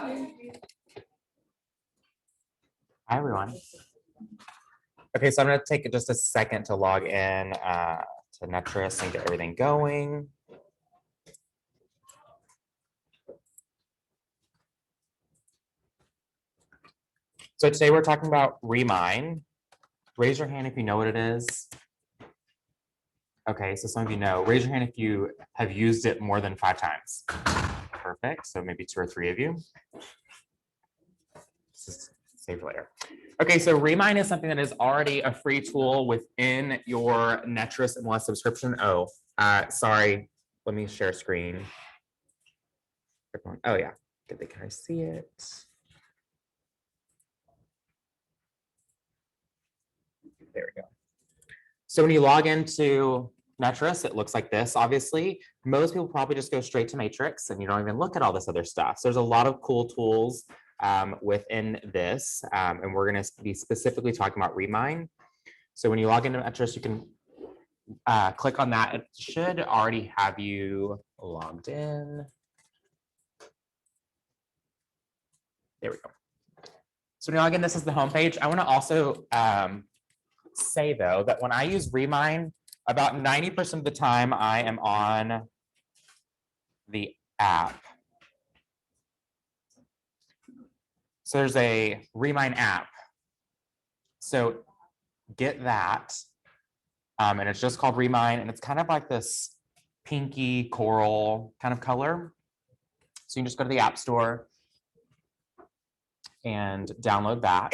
Hi, everyone. Okay, so I'm going to take just a second to log in to Netris and get everything going. So today we're talking about Remine. Raise your hand if you know what it is. Okay, so some of you know. Raise your hand if you have used it more than 5 times. Perfect, so maybe 2 or 3 of you. This is saved later. Okay, so Remine is something that is already a free tool within your Netris MLS subscription. Oh, sorry, let me share screen. Oh yeah, can I see it? There we go. So when you log into Netris, it looks like this, obviously. Most people probably just go straight to Matrix and you don't even look at all this other stuff. So there's a lot of cool tools within this, and we're going to be specifically talking about Remine. So when you log into Netris, you can click on that. It should already have you logged in. There we go. So when you log in, this is the homepage. I want to also say, though, that when I use Remine, about 90% of the time I am on the app. So there's a Remine app. So get that. And it's just called Remine, and it's kind of like this pinky coral kind of color. So you can just go to the App Store and download that.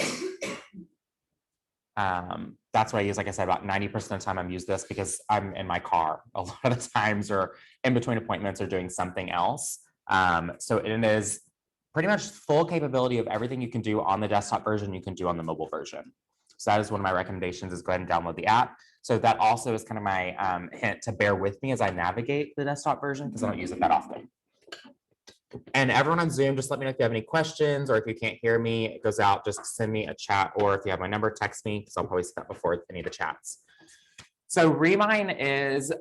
That's what I use. Like I said, about 90% of the time I'm using this because I'm in my car a lot of the times, or in between appointments, or doing something else. So it is pretty much full capability of everything you can do on the desktop version, you can do on the mobile version. So that is one of my recommendations, is go ahead and download the app. So that also is kind of my hint to bear with me as I navigate the desktop version, because I don't use it that often. And everyone on Zoom, just let me know if you have any questions, or if you can't hear me, it goes out, just send me a chat, or if you have my number, text me, because I'll probably see that before any of the chats. So Remine is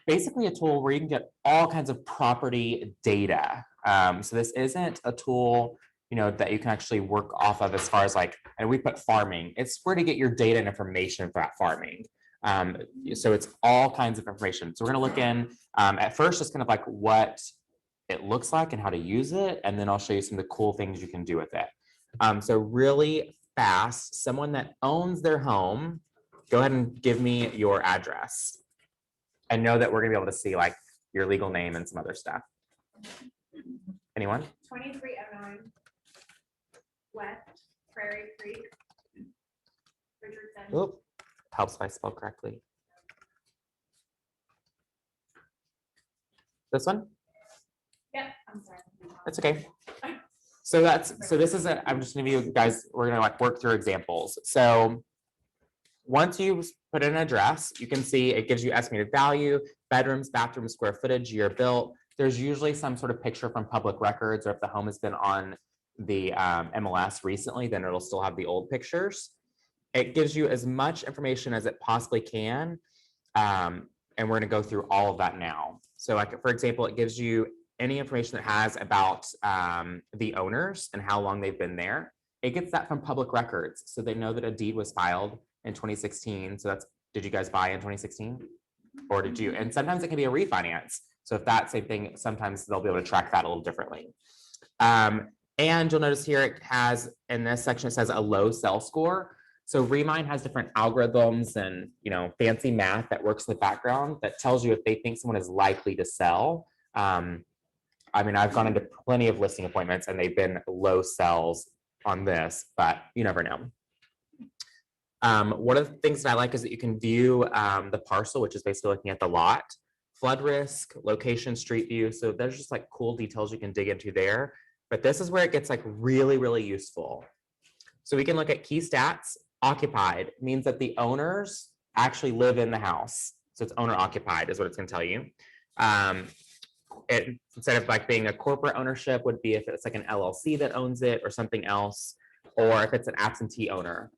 basically a tool where you can get all kinds of property data. So this isn't a tool, that you can actually work off of as far as and we put farming. It's where to get your data and information for that farming. So it's all kinds of information. So we're going to look in at first, just kind of like what it looks like and how to use it, and then I'll show you some of the cool things you can do with it. So really fast, someone that owns their home, go ahead and give me your address. And know that we're gonna be able to see your legal name and some other stuff. Anyone? 2309 West Prairie Creek, Richardson. Oop. Helps if I spell correctly. This one? Yep, I'm sorry. That's okay. So this is I'm just gonna give you guys, we're gonna work through examples. So once you put in an address, you can see it gives you estimated value, bedrooms, bathrooms, square footage, year built. There's usually some sort of picture from public records, or if the home has been on the MLS recently, then it'll still have the old pictures. It gives you as much information as it possibly can. And we're going to go through all of that now. So for example, it gives you any information that has about the owners and how long they've been there. It gets that from public records. So they know that a deed was filed in 2016. So did you guys buy in 2016? Or did you? And sometimes it can be a refinance. So if that same thing, sometimes they'll be able to track that a little differently. And you'll notice here it has, in this section, it says a low sell score. So Remine has different algorithms and fancy math that works in the background that tells you if they think someone is likely to sell. I mean, I've gone into plenty of listing appointments and they've been low sells on this, but you never know. One of the things that I like is that you can view the parcel, which is basically looking at the lot, flood risk, location, street view. So there's just cool details you can dig into there. But this is where it gets really, really useful. So we can look at key stats. Occupied means that the owners actually live in the house. So it's owner occupied is what it's going to tell you. Instead of being a corporate ownership, would be if it's an LLC that owns it or something else, or if it's an absentee owner.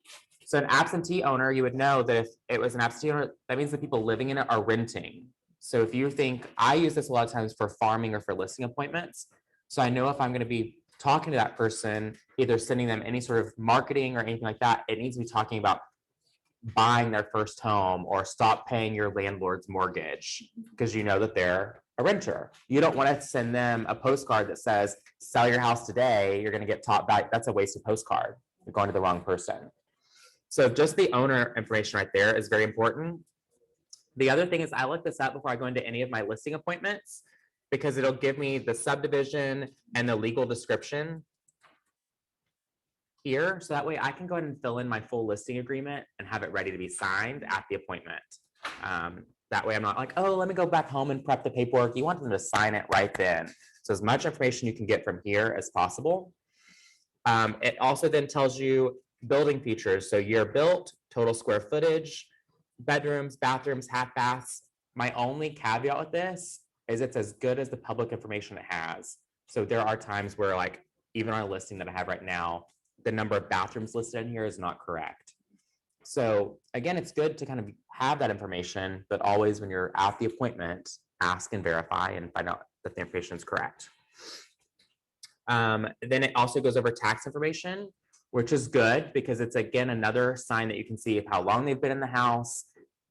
So an absentee owner, you would know that if it was an absentee owner, that means the people living in it are renting. So if you think, I use this a lot of times for farming or for listing appointments. So I know if I'm going to be talking to that person, either sending them any sort of marketing or anything like that, it needs to be talking about buying their first home or stop paying your landlord's mortgage because you know that they're a renter. You don't want to send them a postcard that says, sell your house today, you're going to get top value. That's a wasted postcard. You're going to the wrong person. So just the owner information right there is very important. The other thing is I look this up before I go into any of my listing appointments because it'll give me the subdivision and the legal description here. So that way I can go ahead and fill in my full listing agreement and have it ready to be signed at the appointment. That way I'm not like, oh, let me go back home and prep the paperwork. You want them to sign it right then. So as much information you can get from here as possible. It also then tells you building features. So year built, total square footage, bedrooms, bathrooms, half baths. My only caveat with this is it's as good as the public information it has. So there are times where like, even on a listing that I have right now, the number of bathrooms listed in here is not correct. So again, it's good to kind of have that information, but always when you're at the appointment, ask and verify and find out that the information is correct. Then it also goes over tax information, which is good because it's again another sign that you can see of how long they've been in the house,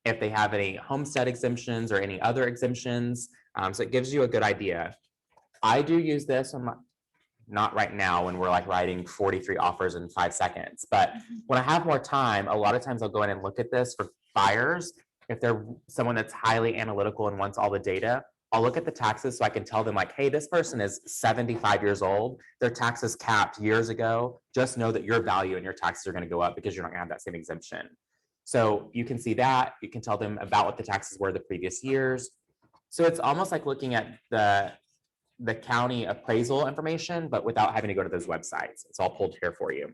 if they have any homestead exemptions or any other exemptions. So it gives you a good idea. I do use this. I'm not right now when we're like writing 43 offers in 5 seconds, but when I have more time, a lot of times I'll go in and look at this for buyers. If they're someone that's highly analytical and wants all the data, I'll look at the taxes so I can tell them like, hey, this person is 75 years old. Their taxes capped years ago. Just know that your value and your taxes are going to go up because you're not going to have that same exemption. So you can see that. You can tell them about what the taxes were the previous years. So it's almost like looking at the county appraisal information, but without having to go to those websites. It's all pulled here for you.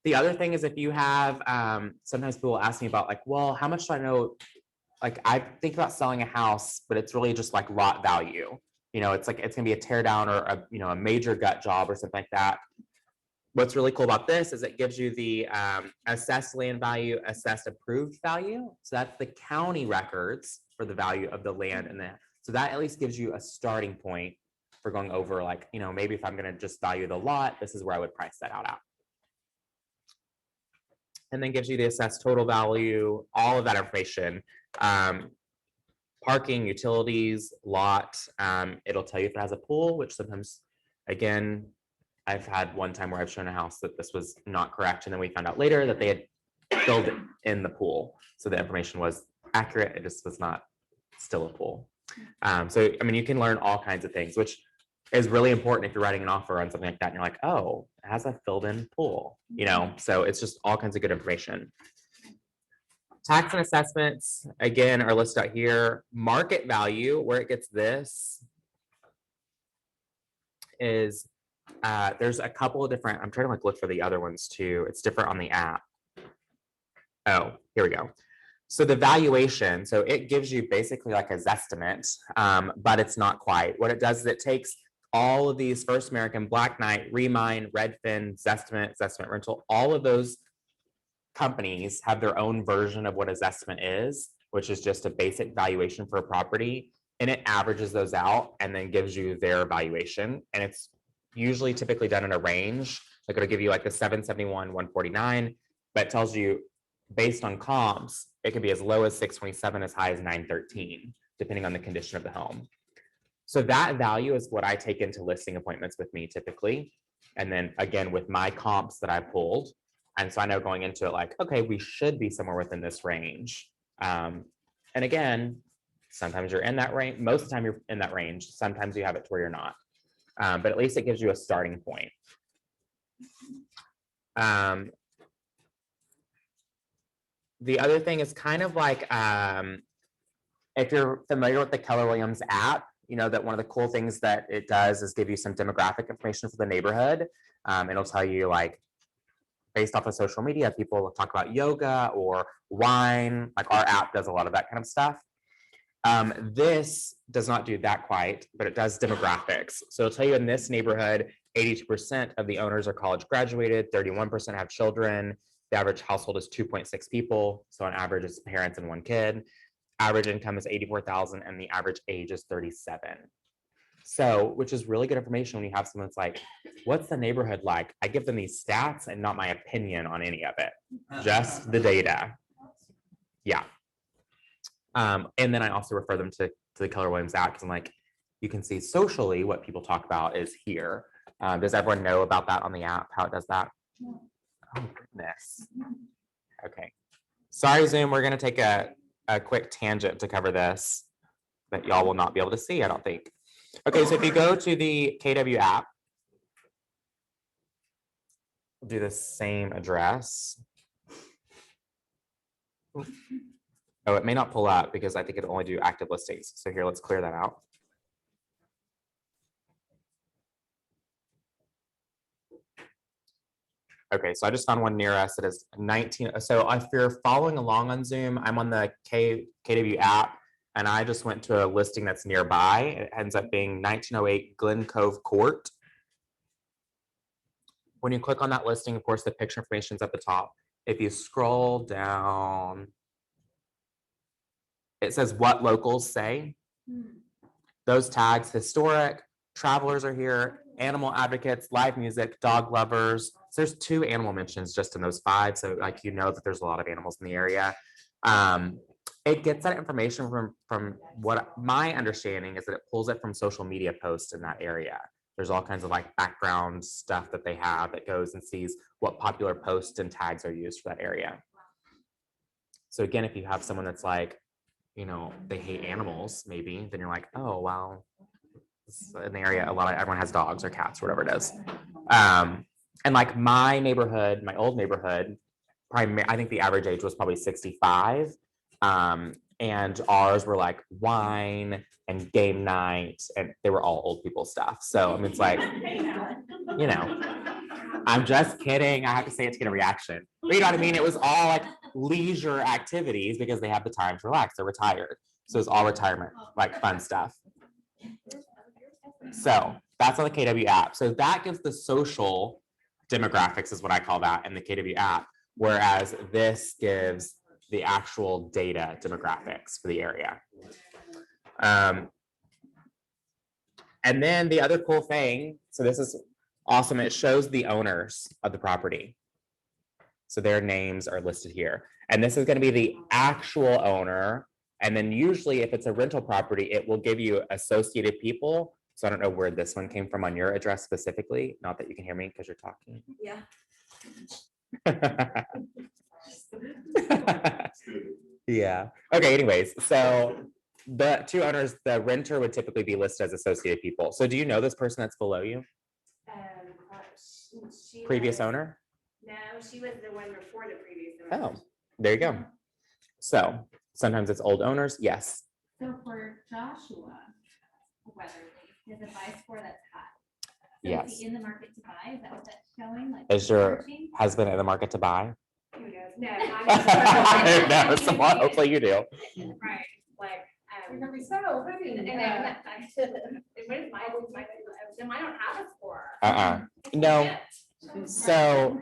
The other thing is if you have, sometimes people ask me about like, well, how much do I know? Like I think about selling a house, but it's really just like lot value. You know, it's like, it's gonna be a tear down or a, you know, a major gut job or something like that. What's really cool about this is it gives you the assessed land value, assessed approved value. So that's the county records for the value of the land and the, so that at least gives you a starting point for going over like, you know, maybe if I'm going to just value the lot, this is where I would price that out at. And then gives you the assessed total value, all of that information. Parking, utilities, lot. It'll tell you if it has a pool, which sometimes, again, I've had one time where I've shown a house that this was not correct. And then we found out later that they had filled it in the pool. So the information was accurate. It just was not still a pool. So, I mean, you can learn all kinds of things, which is really important if you're writing an offer on something like that. And you're like, oh, it has a filled in pool, you know? So it's just all kinds of good information. Tax and assessments, again, are listed out here. Market value, where it gets this is there's a couple of different, I'm trying to like look for the other ones too. It's different on the app. Oh, here we go. So the valuation, so it gives you basically like a Zestimate, but it's not quite. What it does is it takes all of these First American, Black Knight, Remine, Redfin, Zestimate, Zestimate Rental, all of those companies have their own version of what a Zestimate is, which is just a basic valuation for a property. And it averages those out and then gives you their valuation. And it's usually typically done in a range. Like it'll give you like the 771, 149, but it tells you based on comps, it could be as low as 627, as high as 913, depending on the condition of the home. So that value is what I take into listing appointments with me typically. And then again, with my comps that I pulled. And so I know going into it like, okay, we should be somewhere within this range. And again, sometimes you're in that range. Most of the time you're in that range. Sometimes you have it to where you're not. But at least it gives you a starting point. The other thing is kind of like, if you're familiar with the Keller Williams app, you know that one of the cool things that it does is give you some demographic information for the neighborhood. It'll tell you like, based off of social media, people will talk about yoga or wine. Like our app does a lot of that kind of stuff. This does not do that quite, but it does demographics. So it'll tell you in this neighborhood, 82% of the owners are college graduated, 31% have children. The average household is 2.6 people. So on average, it's parents and one kid. Average income is 84,000 and the average age is 37. So, which is really good information when you have someone that's like, what's the neighborhood like? I give them these stats and not my opinion on any of it, just the data. Yeah. And then I also refer them to the Keller Williams app because I'm like, you can see socially what people talk about is here. Does everyone know about that on the app, how it does that? Oh, goodness. Okay. Sorry, Zoom, we're going to take a quick tangent to cover this that y'all will not be able to see, I don't think. Okay, so if you go to the KW app, we'll do the same address. Oh, it may not pull up because I think it'll only do active listings. So here, let's clear that out. Okay, so I just found one near us that is 19. So if you're following along on Zoom, I'm on the KW app, and I just went to a listing that's nearby. It ends up being 1908 Glen Cove Court. When you click on that listing, of course, the picture information is at the top. If you scroll down, it says what locals say. Those tags, historic, travelers are here, animal advocates, live music, dog lovers. So there's 2 animal mentions just in those 5. So like, you know that there's a lot of animals in the area. It gets that information from what my understanding is that it pulls it from social media posts in that area. There's all kinds of like background stuff that they have that goes and sees what popular posts and tags are used for that area. So again, if you have someone that's like, you know, they hate animals, maybe, then you're like, oh, well, in the area, everyone has dogs or cats, or whatever it is. And like my neighborhood, my old neighborhood, I think the average age was probably 65. And ours were like wine and game night, and they were all old people stuff. So I mean, it's like, you know, I'm just kidding. I have to say it to get a reaction. But you know what I mean? It was all like leisure activities because they have the time to relax. They're retired. So it's all retirement, like fun stuff. So that's on the KW app. So that gives the social demographics is what I call that in the KW app. Whereas this gives the actual data demographics for the area. And then the other cool thing, so this is awesome. It shows the owners of the property. So their names are listed here. And this is going to be the actual owner. And then usually if it's a rental property, it will give you associated people. So I don't know where this one came from on your address specifically. Not that you can hear me because you're talking. Yeah. Yeah. Okay, anyways, so the 2 owners, the renter would typically be listed as associated people. So do you know this person that's below you? She Previous was, owner? No, she was the one before the previous owner. Oh, there you go. So sometimes it's old owners. Yes. So for Joshua Weatherly, he has a buy score that's high. So Yes. is he in the market to buy? Is that what that's showing? Like, Is your searching? husband in the market to buy? Who knows? No, not No, someone, hopefully you do. Right, like, You're gonna be so, honey. and then, what is my, then I don't have a score. No. So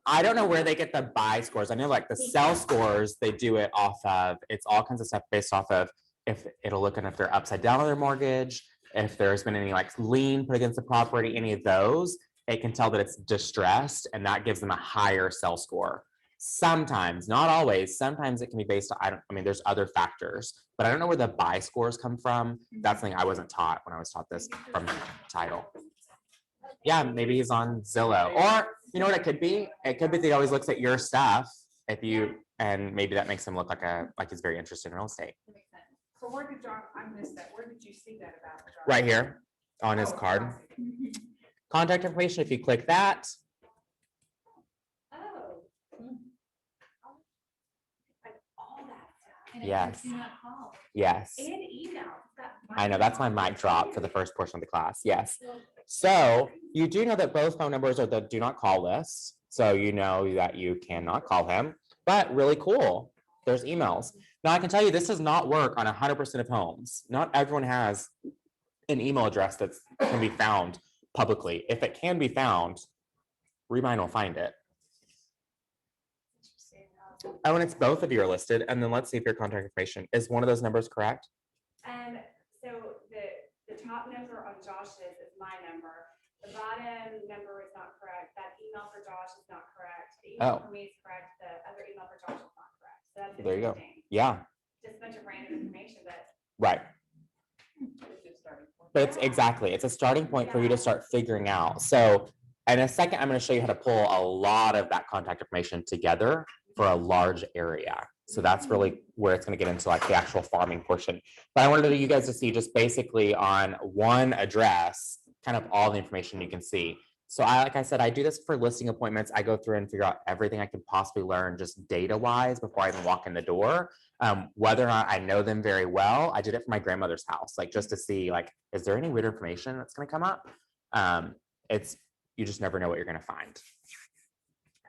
I don't know where they get the buy scores. I know like the sell scores, they do it off of, it's all kinds of stuff based off of if it'll look at if they're upside down on their mortgage, if there's been any like lien put against the property, any of those, it can tell that it's distressed and that gives them a higher sell score. Sometimes, not always, sometimes it can be based on, I mean, there's other factors, but I don't know where the buy scores come from. That's something I wasn't taught when I was taught this from title. Yeah, maybe he's on Zillow, or you know what it could be? It could be that he always looks at your stuff if you, and maybe that makes him look like he's very interested in real estate. So where did John, I missed that, where did you see that about? John? Right here on his card. Contact information, if you click that, Oh. Like all that stuff. And it Yes. says do not call. yes. And email. I know, that's my mic drop for the first portion of the class, yes. So you do know that both phone numbers are the do not call list. So you know that you cannot call him, but really cool. There's emails. Now I can tell you this does not work on 100% of homes. Not everyone has an email address that can be found publicly. If it can be found, Remine will find it. Oh, and it's both of you are listed. And then let's see if your contact information is one of those numbers correct. So the top number on on Josh's is my number. The bottom number is not correct. That email for Josh is not correct. The email Oh. for me is correct. The other email for Josh is not correct. So that's There you go. interesting. Yeah, Just a bunch of random information, but right. It's a starting point. But it's exactly, it's a starting point for you to start figuring out. So in a second, I'm going to show you how to pull a lot of that contact information together for a large area. So that's really where it's going to get into like the actual farming portion. But I wanted you guys to see just basically on one address, kind of all the information you can see. So like I said, I do this for listing appointments. I go through and figure out everything I can possibly learn just data wise before I even walk in the door. Whether or not I know them very well, I did it for my grandmother's house, like just to see like, is there any weird information that's going to come up? You just never know what you're going to find.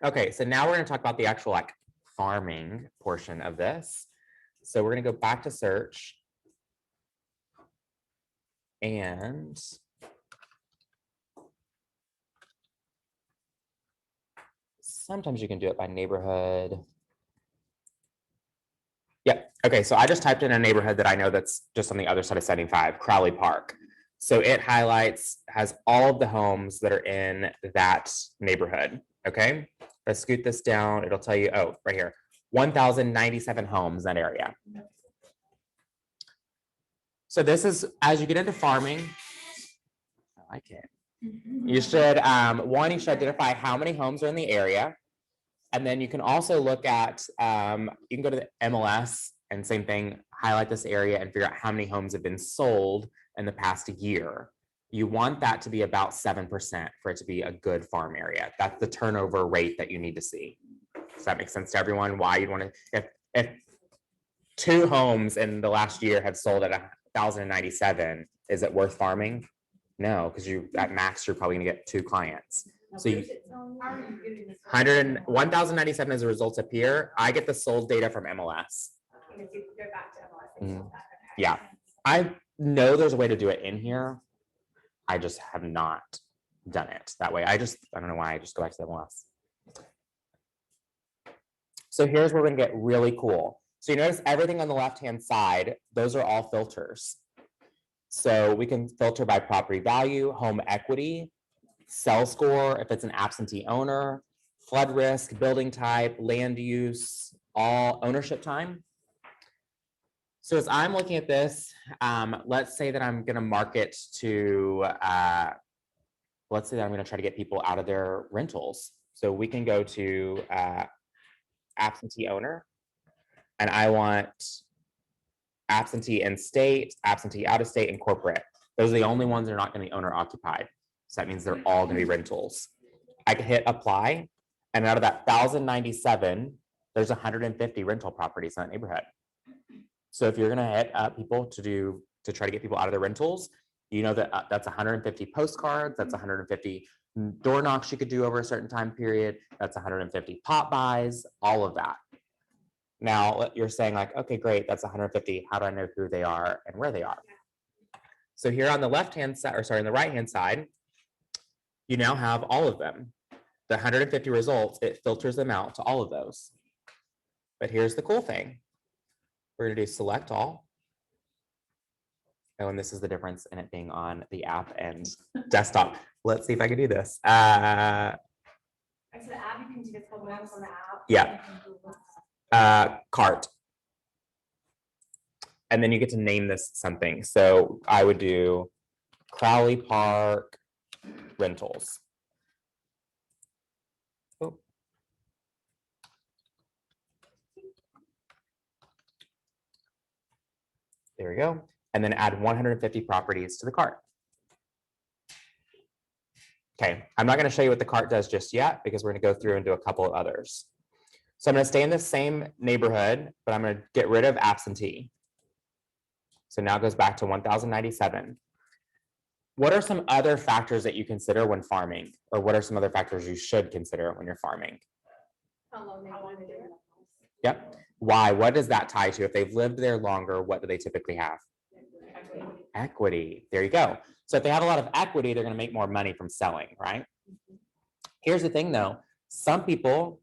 Okay, so now we're going to talk about the actual like farming portion of this. So we're going to go back to search. And sometimes you can do it by neighborhood. Yeah, okay, so I just typed in a neighborhood that I know that's just on the other side of 75, Crowley Park. So it has all of the homes that are in that neighborhood, okay? Let's scoot this down, it'll tell you, oh, right here, 1,097 homes in that area. So this is, as you get into farming, I like it. You should, one, you should identify how many homes are in the area. And then you can also look at, you can go to the MLS and same thing, highlight this area and figure out how many homes have been sold in the past year. You want that to be about 7% for it to be a good farm area. That's the turnover rate that you need to see. Does that make sense to everyone? Why you'd want to, if 2 homes in the last year have sold at 1,097, is it worth farming? No, because you at max you're probably gonna get 2 clients. So you, How are you getting this? 1,097 as a results appear. I get the sold data from MLS. if you go back to MLS. they Mhm. show that, okay. Yeah, I know there's a way to do it in here. I just have not done it that way. I don't know why, I just go back to the MLS. So here's where we're gonna get really cool. So you notice everything on the left-hand side, those are all filters. So we can filter by property value, home equity, sell score, if it's an absentee owner, flood risk, building type, land use, all ownership time. So as I'm looking at this, let's say that I'm gonna market to, let's say that I'm gonna try to get people out of their rentals. So we can go to absentee owner, and I want absentee in state, absentee out of state, and corporate. Those are the only ones that are not gonna be owner occupied. So that means they're all gonna be rentals. I can hit apply, and out of that 1,097, there's 150 rental properties in that neighborhood. So if you're gonna hit people to try to get people out of their rentals, you know that that's 150 postcards, that's 150 door knocks you could do over a certain time period, that's 150 pop buys, all of that. Now you're saying like, okay, great, that's 150. How do I know who they are and where they are? So here on the left-hand side, or sorry, on the right-hand side, you now have all of them. The 150 results, it filters them out to all of those. But here's the cool thing. We're gonna do select all. Oh, and this is the difference in it being on the app and desktop. Let's see if I can do this. So the app, you can do this whole one on the app. Yeah. Cart. And then you get to name this something. So I would do Crowley Park rentals. Oh. There we go. And then add 150 properties to the cart. Okay, I'm not going to show you what the cart does just yet because we're going to go through and do a couple of others. So I'm going to stay in the same neighborhood, but I'm going to get rid of absentee. So now it goes back to 1,097. What are some other factors that you consider when farming? Or what are some other factors you should consider when you're farming? How long they live there. Yep. Why? What does that tie to? If they've lived there longer, what do they typically have? Equity. There you go. So if they have a lot of equity, they're going to make more money from selling, right? Here's the thing though. Some people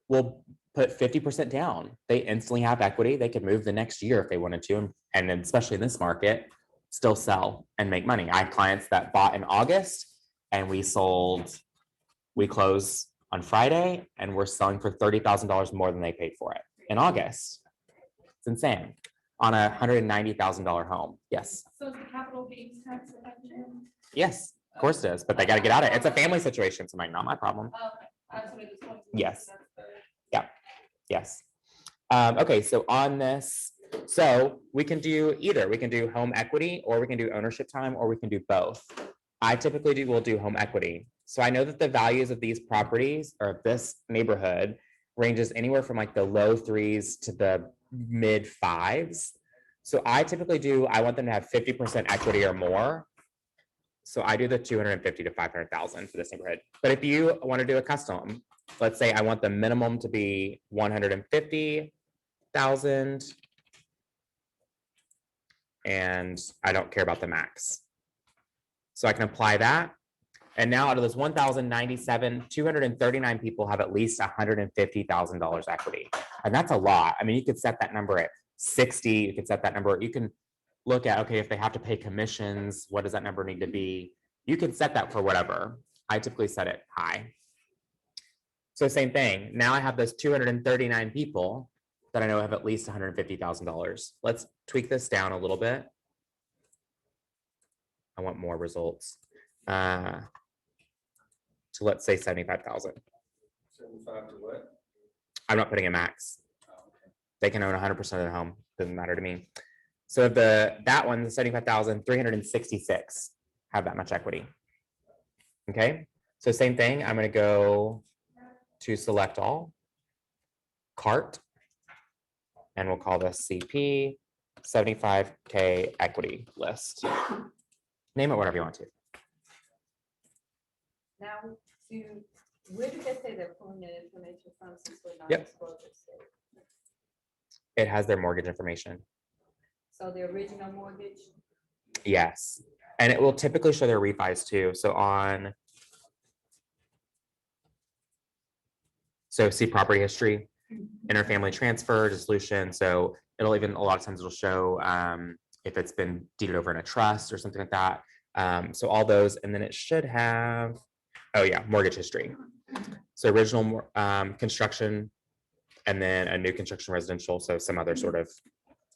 will put 50% down. They instantly have equity. They could move the next year if they wanted to. And especially in this market, still sell and make money. I had clients that bought in August and we close on Friday and we're selling for $30,000 more than they paid for it in August. It's insane on a $190,000 home. Yes. So is the capital gains tax affected? Yes, of course it is, but they got to get out of it. It's a family situation. So I'm like, not my problem. That's what I just wanted to. Yes. Yes. Okay, so on this, so we can do either. We can do home equity or we can do ownership time or we can do both. I typically will do home equity. So I know that the values of these properties or this neighborhood ranges anywhere from like the low 3s to the mid 5s. So I typically I want them to have 50% equity or more. So I do the 250 to 500,000 for this neighborhood. But if you want to do a custom, let's say I want the minimum to be 150,000 and I don't care about the max. So I can apply that. And now out of those 1,097, 239 people have at least $150,000 equity. And that's a lot. I mean, you could set that number at 60, you could set that number, you can look at, okay, if they have to pay commissions, what does that number need to be? You can set that for whatever. I typically set it high. So same thing. Now I have those 239 people that I know have at least $150,000. Let's tweak this down a little bit. I want more results. To let's say 75,000. 75 to what? I'm not putting a max. Oh, okay. They can own 100% of the home. Doesn't matter to me. So that one, the 75,366 have that much equity. Okay. So same thing. I'm going to go to select all, cart, and we'll call this CP 75K equity list. Name it whatever you want to. Now, where did they say they're pulling that information from since we're not Yep. disclosed to state? It has their mortgage information. So the original mortgage, Yes. And it will typically show their refis too. So see property history, interfamily transfer, dissolution. So it'll even, a lot of times it'll show if it's been deeded over in a trust or something like that. So all those, and then it should have, oh yeah, mortgage history. So original construction, and then a new construction residential. So some other sort of,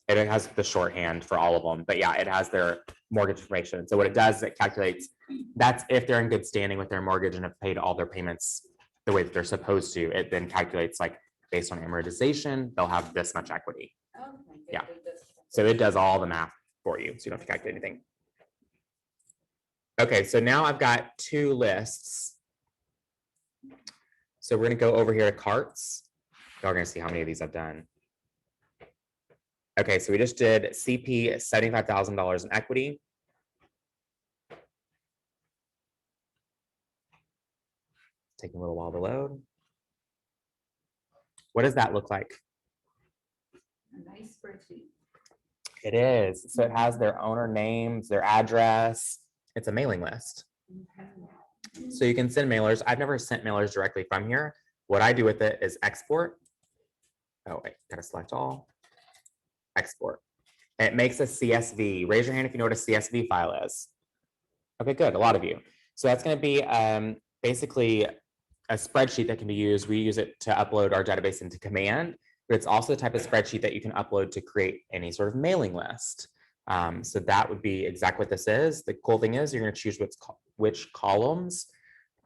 and it has the shorthand for all of them, but yeah, it has their mortgage information. So what it does, it calculates, that's if they're in good standing with their mortgage and have paid all their payments the way that they're supposed to. It then calculates like based on amortization, they'll have this much equity. okay. Yeah. So it does all the math for you, so you don't have to calculate anything. Okay, so now I've got two lists. So we're gonna go over here to carts. Y'all are gonna see how many of these I've done. Okay, so we just did CP $75,000 in equity. Taking a little while to load. What does that look like? A nice spreadsheet. It is. So it has their owner names, their address. It's a mailing list. So you can send mailers. I've never sent mailers directly from here. What I do with it is export. Oh, wait, gotta select all. Export. And it makes a CSV. Raise your hand if you know what a CSV file is. Okay, good. A lot of you. So that's going to be basically a spreadsheet that can be used. We use it to upload our database into Command, but it's also the type of spreadsheet that you can upload to create any sort of mailing list. So that would be exactly what this is. The cool thing is you're going to choose which columns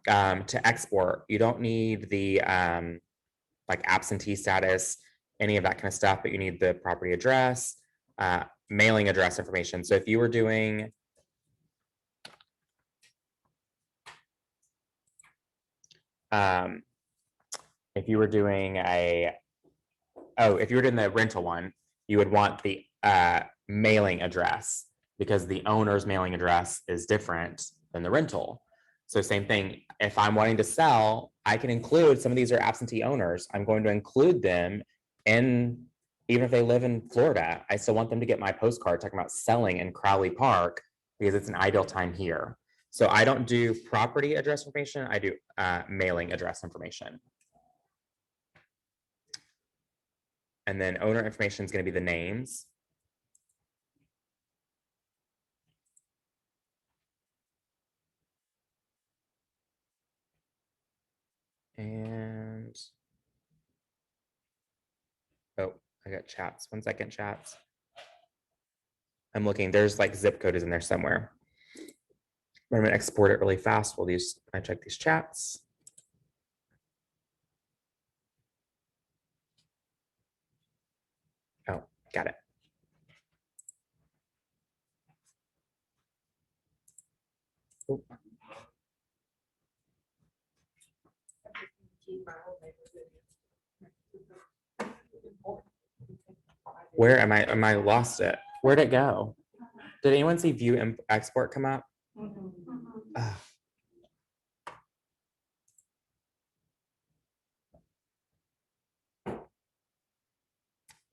to export. You don't need the like absentee status, any of that kind of stuff, but you need the property address, mailing address information. So if you were doing if you were doing the rental one, you would want the mailing address because the owner's mailing address is different than the rental. So same thing, if I'm wanting to sell, I can include, some of these are absentee owners. I'm going to include them in, even if they live in Florida, I still want them to get my postcard talking about selling in Crowley Park because it's an ideal time here. So I don't do property address information, I do mailing address information. And then owner information is going to be the names. And oh, I got chats. 1 second, chats. I'm looking, there's like zip code is in there somewhere. I'm gonna export it really fast while I check these chats. Oh, got it. Oh, where am I? Am I lost it? Where'd it go? Did anyone see view and export come up? Ah.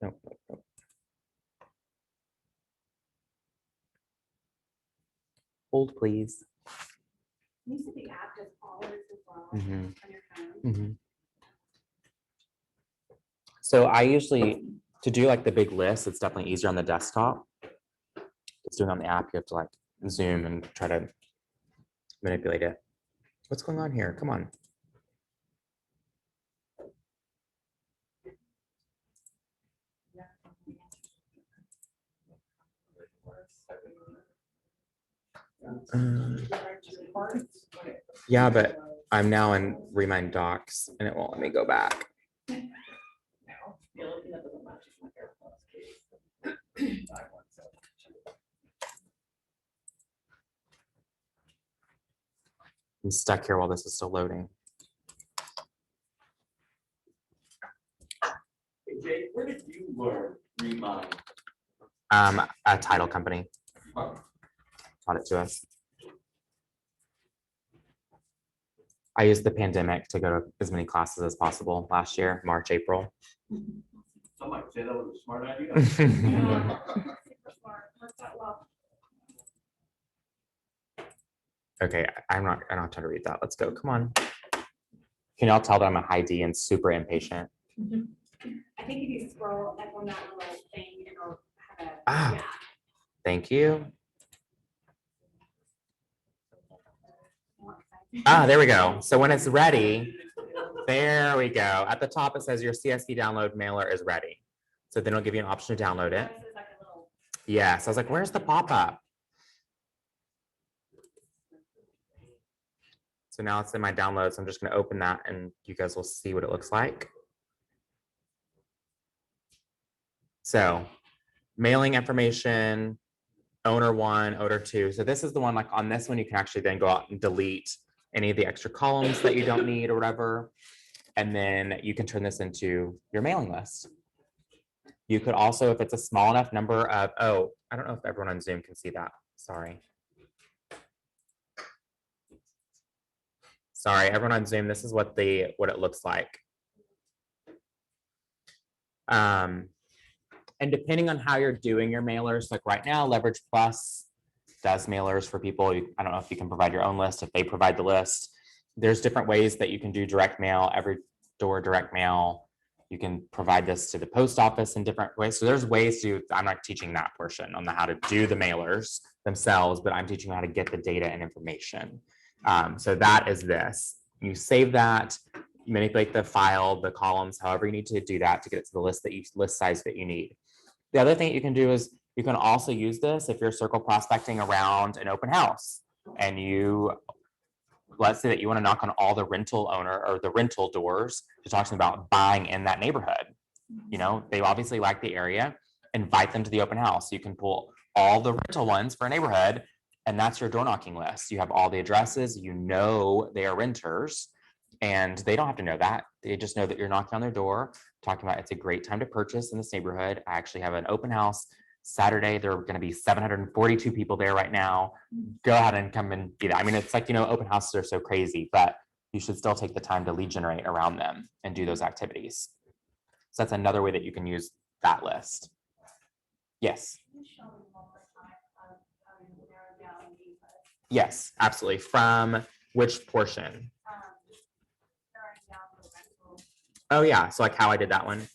Nope, nope, nope. Hold, please. You said the app does all of this as well Mhm. on your phone. Mhm. So I usually, to do like the big list, it's definitely easier on the desktop. It's doing on the app, you have to like zoom and try to manipulate it. What's going on here? Come on. Yeah, but I'm now in Remine Docs and it won't let me go back. I'm stuck here while this is still loading. Hey, Jay, where did you learn Remine? A title company Oh, taught it to us. I used the pandemic to go to as many classes as possible last year, March, April. some might say that was a smart idea. Super smart. Works out well. Okay, I don't have time to read that. Let's go. Come on. Can y'all tell that I'm a high D and super impatient? I think if you scroll like on that little thing, it'll have a, Ah. yeah. Thank you. Ah, there we go. So when it's ready, there we go. At the top, it says your CSV download mailer is ready. So then it'll give you an option to download it. This is like a little. Yes, I was like, where's the pop-up? So now it's in my downloads. I'm just going to open that and you guys will see what it looks like. So mailing information, owner 1, owner 2. So this is the one, like on this one, you can actually then go out and delete any of the extra columns that you don't need or whatever. And then you can turn this into your mailing list. You could also, if it's a small enough number of, oh, I don't know if everyone on Zoom can see that. Sorry. Sorry, everyone on Zoom, this is what it looks like. And depending on how you're doing your mailers, like right now, Leverage Plus does mailers for people. I don't know if you can provide your own list, if they provide the list. There's different ways that you can do direct mail, every door direct mail. You can provide this to the post office in different ways. So there's ways to, I'm not teaching that portion on how to do the mailers themselves, but I'm teaching you how to get the data and information. So that is this. You save that, you manipulate the file, the columns, however you need to do that to get it to the list size that you need. The other thing you can do is you can also use this if you're circle prospecting around an open house and let's say that you want to knock on all the rental owner or the rental doors to talk to them about buying in that neighborhood. You know, they obviously like the area, invite them to the open house. You can pull all the rental ones for a neighborhood and that's your door knocking list. You have all the addresses, you know they are renters and they don't have to know that. They just know that you're knocking on their door, talking about it's a great time to purchase in this neighborhood. I actually have an open house Saturday. There are going to be 742 people there right now. Go ahead and come and do that. I mean, it's like, you know, open houses are so crazy, but you should still take the time to lead generate around them and do those activities. So that's another way that you can use that list. Yes. Yes, absolutely. From which portion? Oh yeah, so like how I did that one.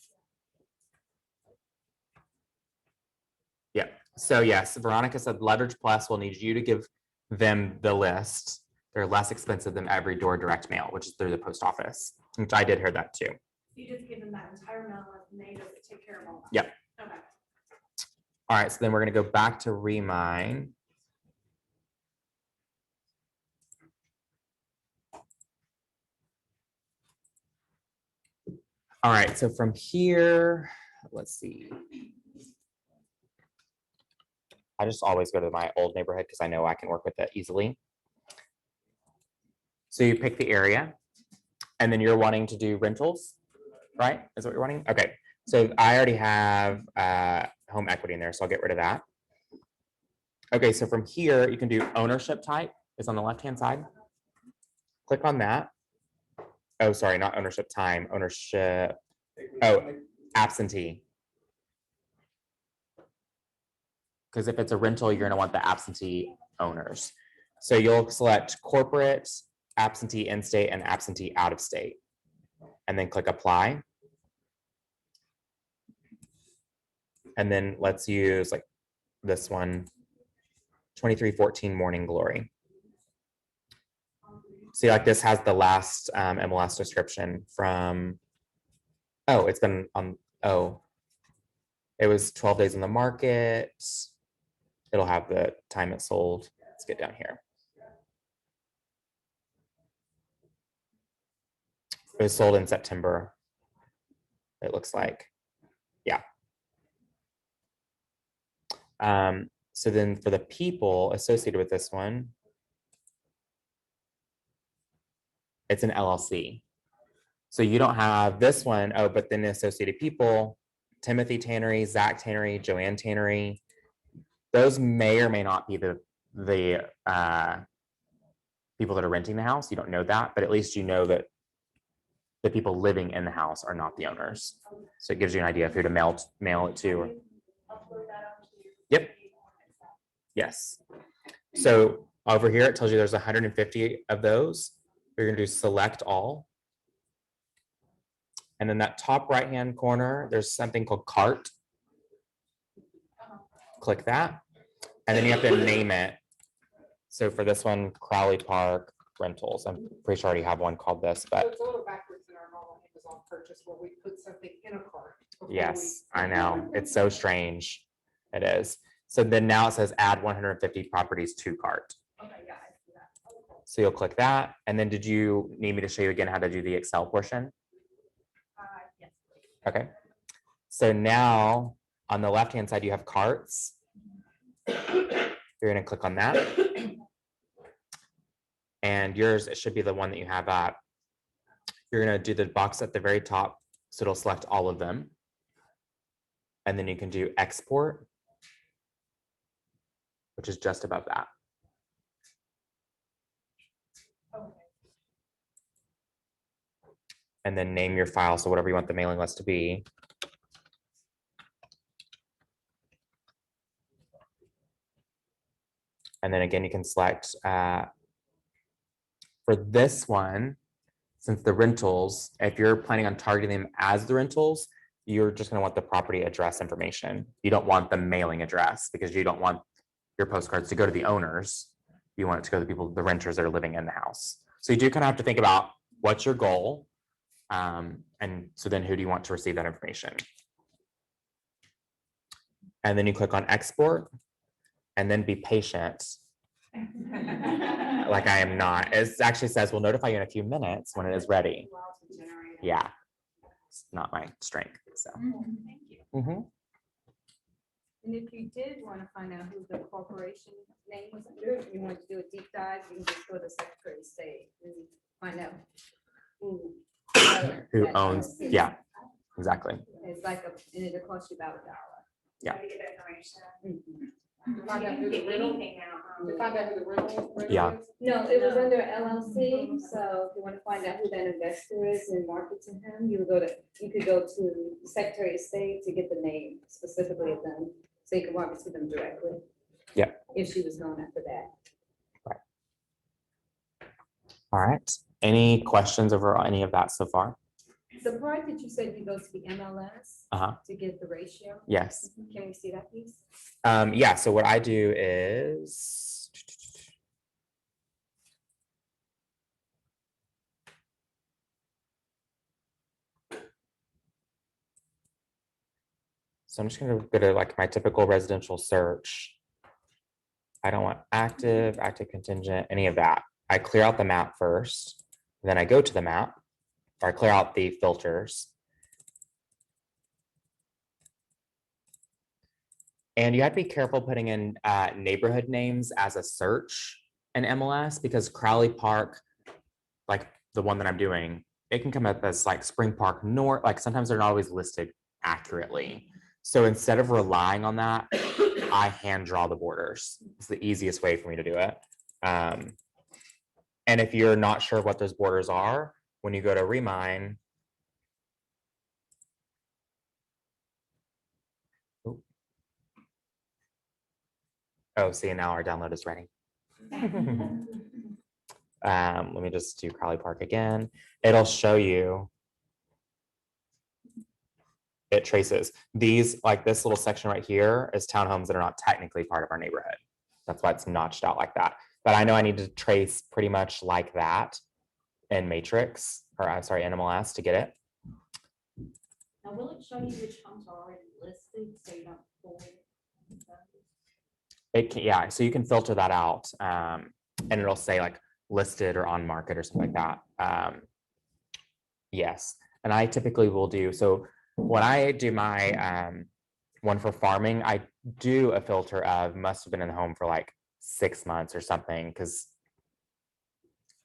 Yeah, so yes, Veronica said Leverage Plus will need you to give them the list, They're less expensive than every door direct mail, which is through the post office, which I did hear that too. You just give them that entire mail list and they just take care of all that. Yep. Okay. All right, so then we're gonna go back to Remine. All right, so from here, let's see. I just always go to my old neighborhood because I know I can work with it easily. So you pick the area and then you're wanting to do rentals, right? Is what you're wanting? Okay, so I already have home equity in there, so I'll get rid of that. Okay, so from here, you can do ownership type. It's on the left-hand side. Click on that. Oh, sorry, not ownership time, ownership. Oh, absentee. Because if it's a rental, you're gonna want the absentee owners. So you'll select corporate, absentee in-state, and absentee out-of-state. And then click apply. And then let's use like this one, 2314 Morning Glory. See, like this has the last MLS description from, oh, it's been on, oh, it was 12 days in the market. It'll have the time it sold. Let's get down here. It was sold in September. It looks like, yeah. So then for the people associated with this one, it's an LLC. So you don't have this one, oh, but then the associated people, Timothy Tannery, Zach Tannery, Joanne Tannery, those may or may not be the people that are renting the house. You don't know that, but at least you know that the people living in the house are not the owners. So it gives you an idea of who to mail it to. Upload that onto your. Yep. Yes. So over here, it tells you there's 150 of those. You're gonna do select all. And then that top right-hand corner, there's something called cart. Click that. And then you have to name it. So for this one, Crowley Park Rentals. I'm pretty sure I already have one called this, So but it's a little backwards in our normal Amazon purchase where we put something in a cart. before yes, we- I know. It's so strange. It is. So then now it says add 150 properties to cart. Okay, yeah, I see that. Oh, cool. So you'll click that. And then did you need me to show you again how to do the Excel portion? Yes. please. Okay. So now on the left-hand side, you have carts. You're gonna click on that. And yours, it should be the one that you have up. You're gonna do the box at the very top, so it'll select all of them. And then you can do export, which is just above that. Okay. And then name your file, so whatever you want the mailing list to be. And then again, you can select for this one, since the rentals, if you're planning on targeting them as the rentals, you're just gonna want the property address information. You don't want the mailing address because you don't want your postcards to go to the owners. You want it to go to the people, the renters that are living in the house. So you do kind of have to think about what's your goal. And so then who do you want to receive that information? And then you click on export and then be patient. Like I am not. It actually says we'll notify you in a few minutes when it is ready. Wow, to generate it. Yeah, it's not my strength. So. Thank you. Mhm. And if you did want to find out who the corporation name was under, you want to do a deep dive, you can just go to Secretary of State and find out who. Who that owns? is. Yeah, exactly. It's like and it'll cost you about $1. Yeah. Gotta get information. To find out who the rental, Anything now, to find out who the rental Yeah. is. No, it was under LLC, so if you want to find out who that investor is and market to him, you could go to Secretary of State to get the name specifically of them, so you can market to them directly. Yeah. If she was going after that. All right. Any questions over any of that so far? The part that you said you go to the MLS Uh-huh. to get the ratio, Yes. can we see that please? Yeah. So what I do is So I'm just gonna go to like my typical residential search. I don't want active, active contingent, any of that. I clear out the map first, then I go to the map, or I clear out the filters. And you have to be careful putting in neighborhood names as a search in MLS because Crowley Park, like the one that I'm doing, it can come up as like Spring Park North, like sometimes they're not always listed accurately. So instead of relying on that, I hand draw the borders. It's the easiest way for me to do it. And if you're not sure what those borders are, when you go to Remine, oh, see, now our download is ready. Let me just do Crowley Park again. It'll show you. It traces these, like this little section right here is townhomes that are not technically part of our neighborhood. That's why it's notched out like that. But I know I need to trace pretty much like that in Matrix, or I'm sorry, NMLS to get it. Now, will it show you which homes are already listed, so you don't pull? It can, yeah, so you can filter that out, and it'll say like listed or on market or something like that. Yes, and I typically will do, so when I do my one for farming, I do a filter of must have been in the home for like 6 months or something, because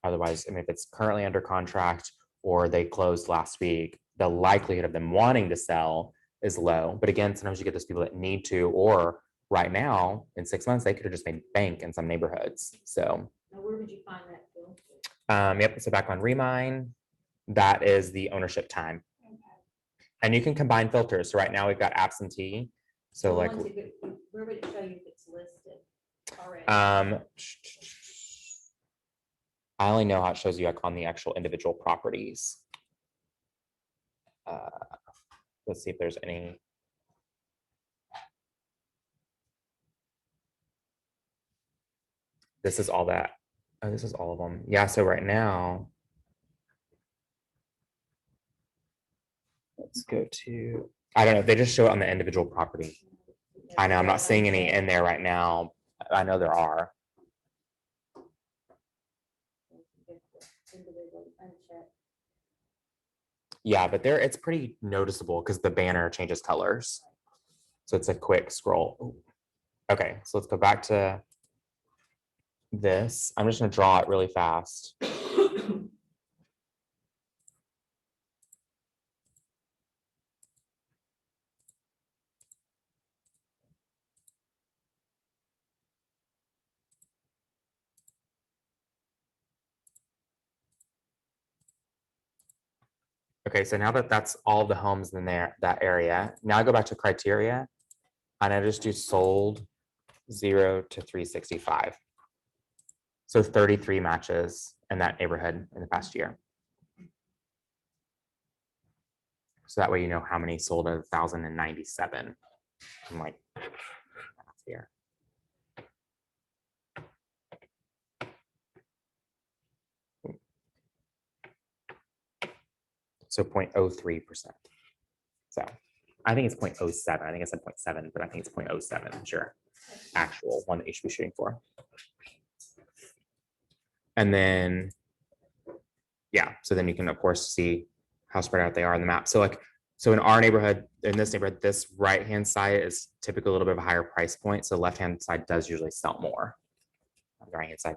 otherwise, I mean, if it's currently under contract or they closed last week, the likelihood of them wanting to sell is low. But again, sometimes you get those people that need to, or right now in 6 months, they could have just made bank in some neighborhoods. So, Now, where would you find that filter? yep. So back on Remine, that is the ownership time. Okay. And you can combine filters. So right now we've got absentee. So The like, ones where would it show you if it's listed already? I only know how it shows you like on the actual individual properties. Let's see if there's any. This is all that. Oh, this is all of them. Yeah, so right now, let's go to, I don't know, they just show it on the individual property. I know, I'm not seeing any in there right now. I know there are. Yeah, but there, it's pretty noticeable because the banner changes colors. So it's a quick scroll. Okay, so let's go back to this. I'm just gonna draw it really fast. Okay, so now that that's all the homes in there, that area, now I go back to criteria and I just do sold 0 to 365. So 33 matches in that neighborhood in the past year. So that way you know how many sold at 1,097. I'm like, here. So 0.03%. So I think it's 0.07. I think I said 0.7, but I think it's 0.07. Sure. Actual one that you should be shooting for. And then, yeah, so then you can of course see how spread out they are on the map. So like, so in our neighborhood, in this neighborhood, this right-hand side is typically a little bit of a higher price point. So left-hand side does usually sell more. The right-hand side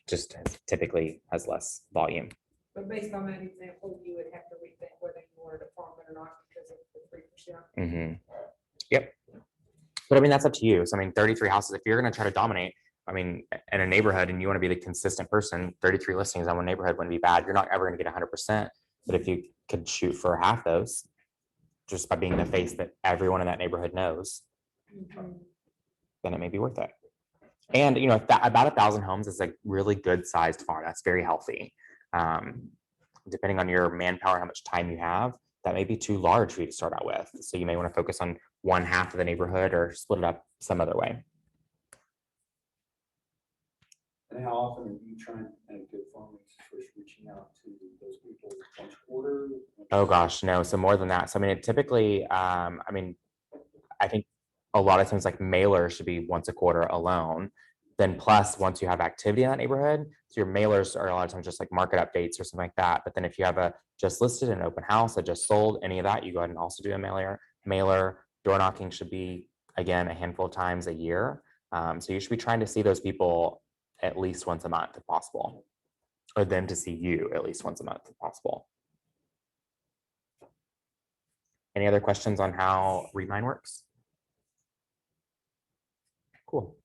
just typically has less volume. But based on that example, you would have to rethink whether you were to farm it or not because of the 3%. Mm-hmm. Yep. But I mean, that's up to you. So I mean, 33 houses, if you're going to try to dominate, I mean, in a neighborhood and you want to be the consistent person, 33 listings on one neighborhood wouldn't be bad. You're not ever going to get 100%. But if you could shoot for half those, just by being the face that everyone in that neighborhood knows, then it may be worth it. And you know, if that, about 1,000 homes is a really good sized farm. That's very healthy. Depending on your manpower, how much time you have, that may be too large for you to start out with. So you may want to focus on one half of the neighborhood or split it up some other way. And how often are you trying to make good farming situation, reaching out to those people once a quarter? Oh gosh, no. So more than that. So I mean, it typically, I mean, I think a lot of times like mailers should be once a quarter alone. Then plus once you have activity in that neighborhood, so your mailers are a lot of times just like market updates or something like that. But then if you have a just listed an open house that just sold any of that, you go ahead and also do a mailer. Door knocking should be again a handful of times a year. So you should be trying to see those people at least once a month if possible, or them to see you at least once a month if possible. Any other questions on how Remine works? Cool.